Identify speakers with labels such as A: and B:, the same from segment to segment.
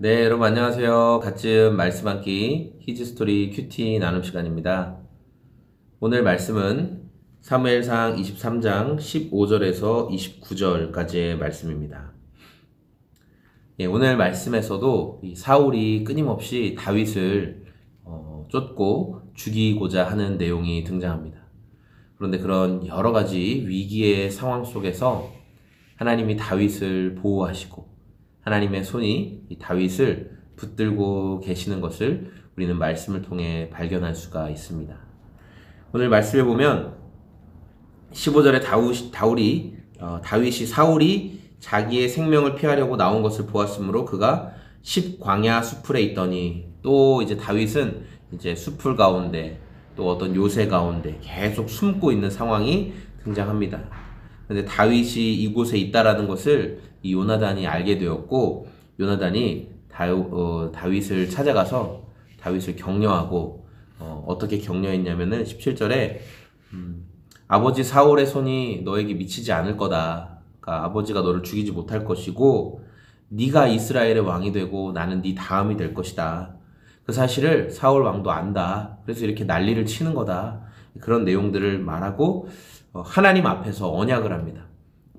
A: 네, 여러분 안녕하세요. 갓즘 말씀 한끼 히즈스토리 큐티 나눔 시간입니다. 오늘 말씀은 사무엘상 23장 15절에서 29절까지의 말씀입니다. 예, 오늘 말씀에서도 이 사울이 끊임없이 다윗을 쫓고 죽이고자 하는 내용이 등장합니다. 그런데 그런 여러 가지 위기의 상황 속에서 하나님이 다윗을 보호하시고 하나님의 손이 이 다윗을 붙들고 계시는 것을 우리는 말씀을 통해 발견할 수가 있습니다. 오늘 말씀에 보면 15절에 다윗이 사울이 자기의 생명을 피하려고 나온 것을 보았으므로 그가 십광야 수풀에 있더니, 또 이제 다윗은 이제 수풀 가운데 또 어떤 요새 가운데 계속 숨고 있는 상황이 등장합니다. 그런데 다윗이 이곳에 있다라는 것을 이 요나단이 알게 되었고, 요나단이 다윗을 찾아가서 다윗을 격려하고, 어떻게 격려했냐면은 17절에 아버지 사울의 손이 너에게 미치지 않을 거다. 그러니까 아버지가 너를 죽이지 못할 것이고 네가 이스라엘의 왕이 되고 나는 네 다음이 될 것이다. 그 사실을 사울 왕도 안다. 그래서 이렇게 난리를 치는 거다. 그런 내용들을 말하고 하나님 앞에서 언약을 합니다.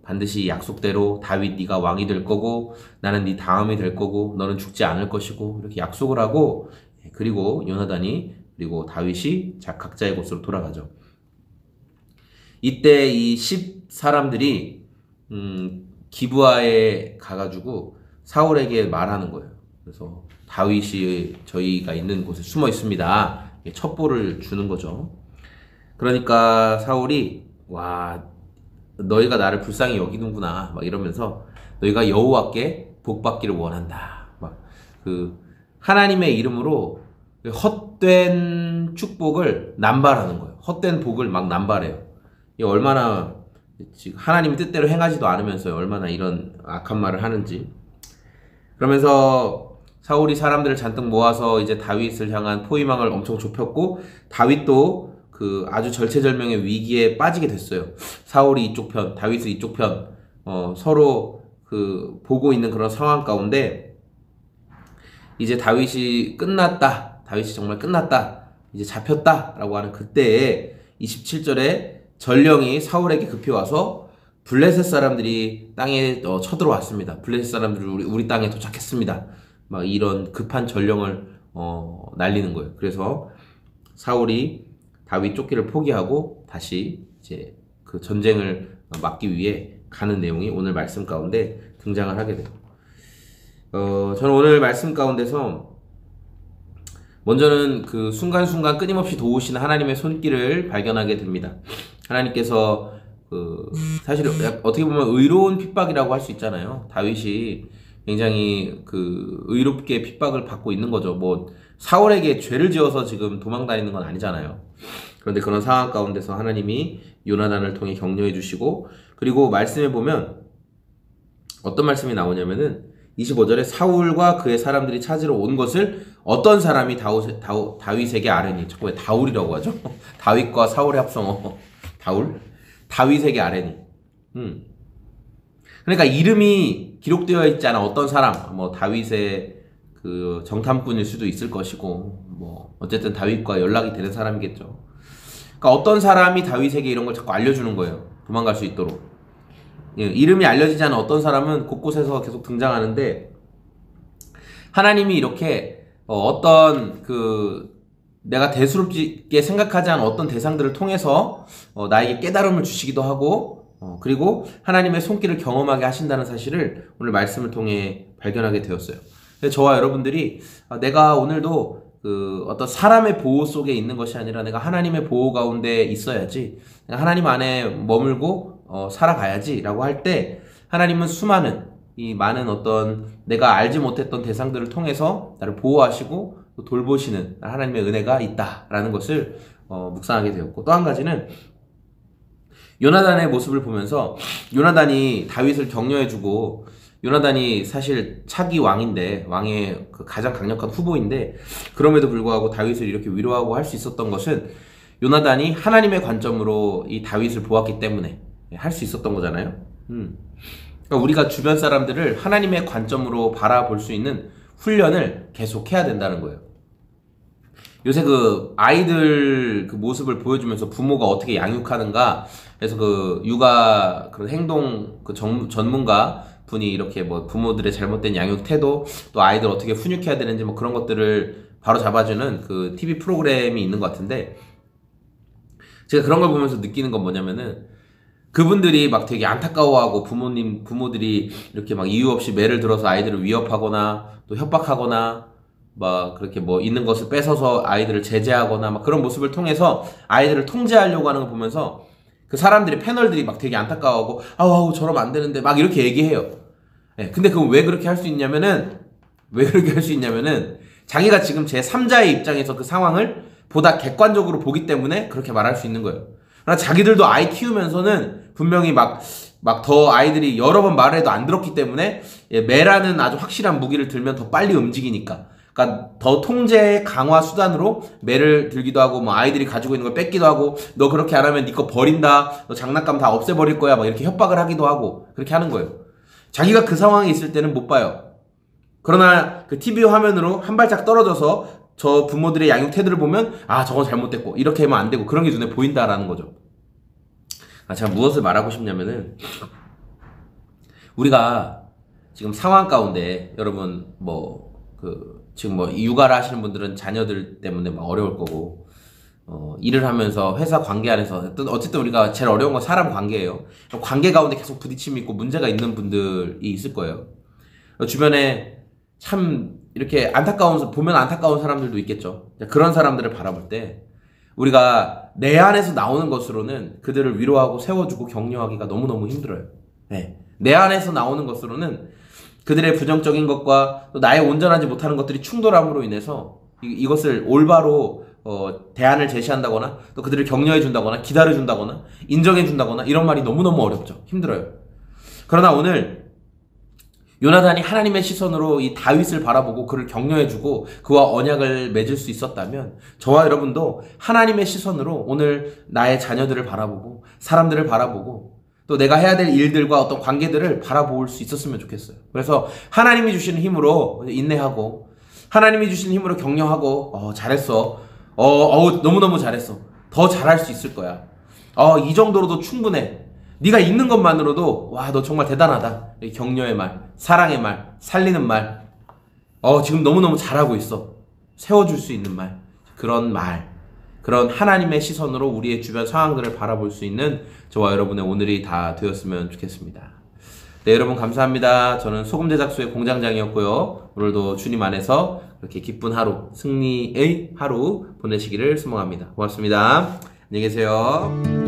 A: 반드시 약속대로 다윗 네가 왕이 될 거고 나는 네 다음이 될 거고 너는 죽지 않을 것이고 이렇게 약속을 하고, 그리고 요나단이 그리고 다윗이 각자의 곳으로 돌아가죠. 이때 이 10사람들이 기브아에 가가지고 사울에게 말하는 거예요. 그래서 다윗이 저희가 있는 곳에 숨어 있습니다. 첩보를 주는 거죠. 그러니까 사울이 와, 너희가 나를 불쌍히 여기는구나 막 이러면서 너희가 여호와께 복받기를 원한다. 막 하나님의 이름으로 헛된 축복을 남발하는 거예요. 헛된 복을 막 남발해요. 이 얼마나 지금 하나님 뜻대로 행하지도 않으면서 얼마나 이런 악한 말을 하는지. 그러면서 사울이 사람들을 잔뜩 모아서 이제 다윗을 향한 포위망을 엄청 좁혔고, 다윗도 아주 절체절명의 위기에 빠지게 됐어요. 사울이 이쪽 편, 다윗은 이쪽 편, 서로 보고 있는 그런 상황 가운데 이제 다윗이 끝났다. 다윗이 정말 끝났다. 이제 잡혔다. 라고 하는 그때에 27절에 전령이 사울에게 급히 와서 블레셋 사람들이 땅에 쳐들어왔습니다. 블레셋 사람들이 우리 땅에 도착했습니다. 막 이런 급한 전령을 날리는 거예요. 그래서 사울이 다윗 쫓기를 포기하고 다시 이제 그 전쟁을 막기 위해 가는 내용이 오늘 말씀 가운데 등장을 하게 돼요. 저는 오늘 말씀 가운데서 먼저는 그 순간순간 끊임없이 도우시는 하나님의 손길을 발견하게 됩니다. 하나님께서 사실 어떻게 보면 의로운 핍박이라고 할 수 있잖아요. 다윗이 굉장히 의롭게 핍박을 받고 있는 거죠. 뭐 사울에게 죄를 지어서 지금 도망다니는 건 아니잖아요. 그런데 그런 상황 가운데서 하나님이 요나단을 통해 격려해 주시고, 그리고 말씀에 보면 어떤 말씀이 나오냐면은 25절에 사울과 그의 사람들이 찾으러 온 것을 어떤 사람이 다윗에게 아뢰니. 자꾸 왜 다울이라고 하죠? 다윗과 사울의 합성어 다윗에게 아뢰니. 그러니까 이름이 기록되어 있지 않아 어떤 사람, 뭐 다윗의 정탐꾼일 수도 있을 것이고, 뭐 어쨌든 다윗과 연락이 되는 사람이겠죠. 그러니까 어떤 사람이 다윗에게 이런 걸 자꾸 알려주는 거예요. 도망갈 수 있도록. 이름이 알려지지 않은 어떤 사람은 곳곳에서 계속 등장하는데, 하나님이 이렇게 어떤 내가 대수롭게 생각하지 않은 어떤 대상들을 통해서 나에게 깨달음을 주시기도 하고, 그리고 하나님의 손길을 경험하게 하신다는 사실을 오늘 말씀을 통해 발견하게 되었어요. 저와 여러분들이 내가 오늘도 어떤 사람의 보호 속에 있는 것이 아니라 내가 하나님의 보호 가운데 있어야지, 내가 하나님 안에 머물고 살아가야지 라고 할 때, 하나님은 이 많은 어떤 내가 알지 못했던 대상들을 통해서 나를 보호하시고 또 돌보시는 하나님의 은혜가 있다라는 것을 묵상하게 되었고, 또 한 가지는 요나단의 모습을 보면서 요나단이 다윗을 격려해주고, 요나단이 사실 차기 왕인데, 왕의 가장 강력한 후보인데, 그럼에도 불구하고 다윗을 이렇게 위로하고 할 수 있었던 것은 요나단이 하나님의 관점으로 이 다윗을 보았기 때문에 할 수 있었던 거잖아요. 그러니까 우리가 주변 사람들을 하나님의 관점으로 바라볼 수 있는 훈련을 계속 해야 된다는 거예요. 요새 그 아이들 그 모습을 보여주면서 부모가 어떻게 양육하는가 해서 그 육아 그런 행동 그 전문가 분이 이렇게 뭐 부모들의 잘못된 양육 태도 또 아이들 어떻게 훈육해야 되는지 뭐 그런 것들을 바로 잡아주는 그 TV 프로그램이 있는 것 같은데, 제가 그런 걸 보면서 느끼는 건 뭐냐면은 그분들이 막 되게 안타까워하고 부모들이 이렇게 막 이유 없이 매를 들어서 아이들을 위협하거나 또 협박하거나 막 그렇게 뭐 있는 것을 뺏어서 아이들을 제재하거나 막 그런 모습을 통해서 아이들을 통제하려고 하는 거 보면서 그 사람들이 패널들이 막 되게 안타까워하고 아우 저러면 안 되는데 막 이렇게 얘기해요. 네, 근데 그건 왜 그렇게 할 수 있냐면은 자기가 지금 제3자의 입장에서 그 상황을 보다 객관적으로 보기 때문에 그렇게 말할 수 있는 거예요. 그러나 자기들도 아이 키우면서는 분명히 막 더 아이들이 여러 번 말해도 안 들었기 때문에 매라는 아주 확실한 무기를 들면 더 빨리 움직이니까, 그러니까 더 통제 강화 수단으로 매를 들기도 하고 뭐 아이들이 가지고 있는 걸 뺏기도 하고 너 그렇게 안 하면 네 거 버린다, 너 장난감 다 없애버릴 거야 막 이렇게 협박을 하기도 하고 그렇게 하는 거예요. 자기가 그 상황에 있을 때는 못 봐요. 그러나 그 TV 화면으로 한 발짝 떨어져서 저 부모들의 양육 태도를 보면 아 저건 잘못됐고 이렇게 하면 안 되고 그런 게 눈에 보인다라는 거죠. 제가 무엇을 말하고 싶냐면은 우리가 지금 상황 가운데 여러분 지금 육아를 하시는 분들은 자녀들 때문에 막 어려울 거고 일을 하면서 회사 관계 안에서 어쨌든 우리가 제일 어려운 건 사람 관계예요. 관계 가운데 계속 부딪힘이 있고 문제가 있는 분들이 있을 거예요. 주변에 참 이렇게 보면 안타까운 사람들도 있겠죠. 그런 사람들을 바라볼 때 우리가 내 안에서 나오는 것으로는 그들을 위로하고 세워주고 격려하기가 너무너무 힘들어요. 네. 내 안에서 나오는 것으로는 그들의 부정적인 것과 또 나의 온전하지 못하는 것들이 충돌함으로 인해서 이것을 올바로 대안을 제시한다거나 또 그들을 격려해준다거나 기다려준다거나 인정해준다거나 이런 말이 너무너무 어렵죠. 힘들어요. 그러나 오늘 요나단이 하나님의 시선으로 이 다윗을 바라보고 그를 격려해주고 그와 언약을 맺을 수 있었다면 저와 여러분도 하나님의 시선으로 오늘 나의 자녀들을 바라보고 사람들을 바라보고 또 내가 해야 될 일들과 어떤 관계들을 바라볼 수 있었으면 좋겠어요. 그래서 하나님이 주시는 힘으로 인내하고 하나님이 주시는 힘으로 격려하고 잘했어. 너무너무 잘했어. 더 잘할 수 있을 거야. 이 정도로도 충분해. 네가 있는 것만으로도 와, 너 정말 대단하다. 격려의 말, 사랑의 말, 살리는 말. 지금 너무너무 잘하고 있어. 세워줄 수 있는 말. 그런 하나님의 시선으로 우리의 주변 상황들을 바라볼 수 있는 저와 여러분의 오늘이 다 되었으면 좋겠습니다. 네, 여러분 감사합니다. 저는 소금제작소의 공장장이었고요. 오늘도 주님 안에서 이렇게 기쁜 하루, 승리의 하루 보내시기를 소망합니다. 고맙습니다. 안녕히 계세요.